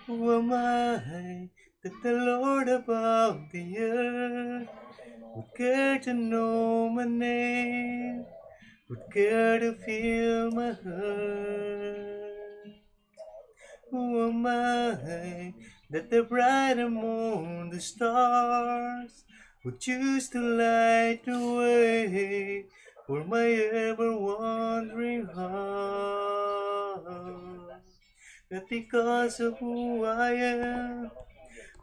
Who am I that the Lord above the earth would care to know my name, would care to feel my hurt? Who am I that the brighter moon, the stars, would choose to light the way for my ever-wandering heart? Not because of who I am,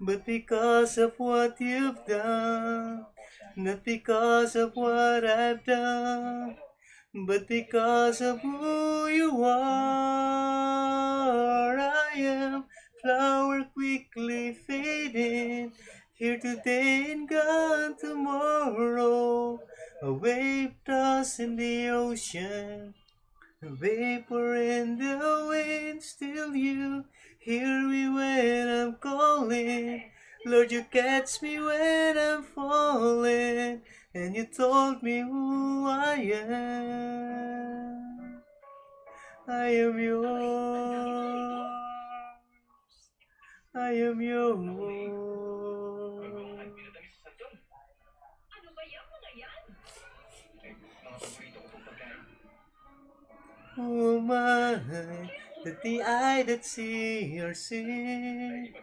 but because of what you've done. Not because of what I've done, but because of who you are. I am flower quickly fading, here today and gone tomorrow. A wave tossed in the ocean, a vapor in the wind, still you hear me when I'm calling. Lord, you catch me when I'm falling, and you told me who I am. I am yours. I am yours. Who am I that the eye that see or see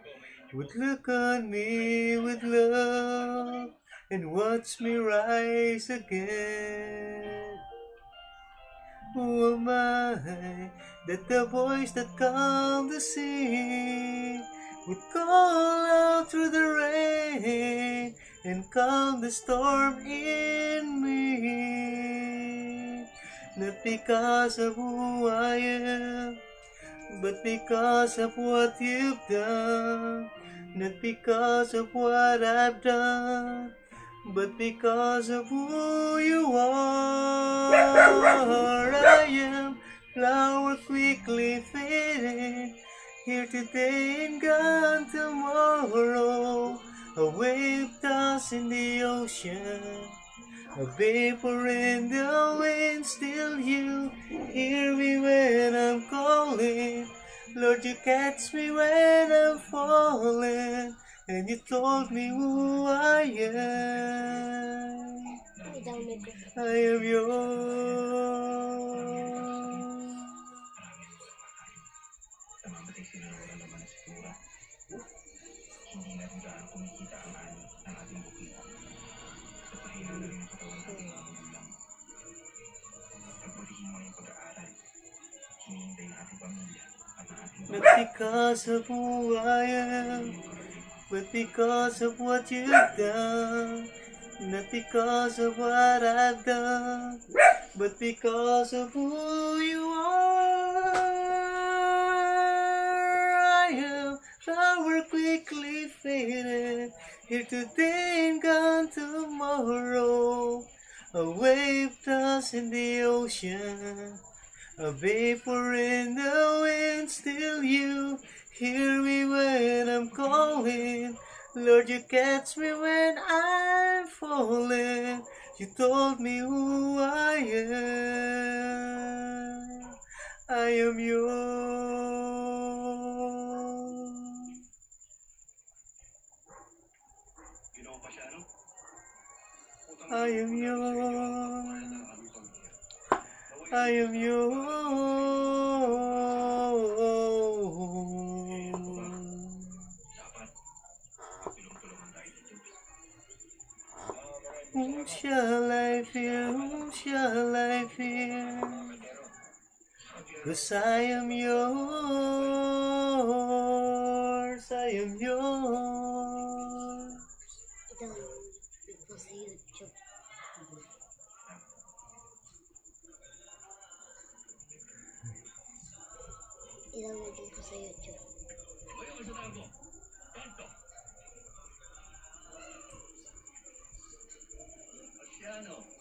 would look on me with love and watch me rise again? Who am I that the voice that calmed the sea would call out through the rain and calm the storm in me? Not because of who I am, but because of what you've done. Not because of what I've done, but because of who you are. I am flower quickly fading, here today and gone tomorrow. A wave tossed in the ocean, a vapor in the wind, still you hear me when I'm calling. Lord, you catch me when I'm falling, and you told me who I am. I am yours. Not because of who I am, but because of what you've done. Not because of what I've done, but because of who you are. I am flower quickly faded, here today and gone tomorrow. A wave tossed in the ocean, a vapor in the wind, still you hear me when I'm calling. Lord, you catch me when I'm falling. You told me who I am. I am yours. I am yours. I am yours. Whom shall I fear? Whom shall I fear? 'Cause I am yours. I am yours. Ilalagay ko sa YouTube. Piano.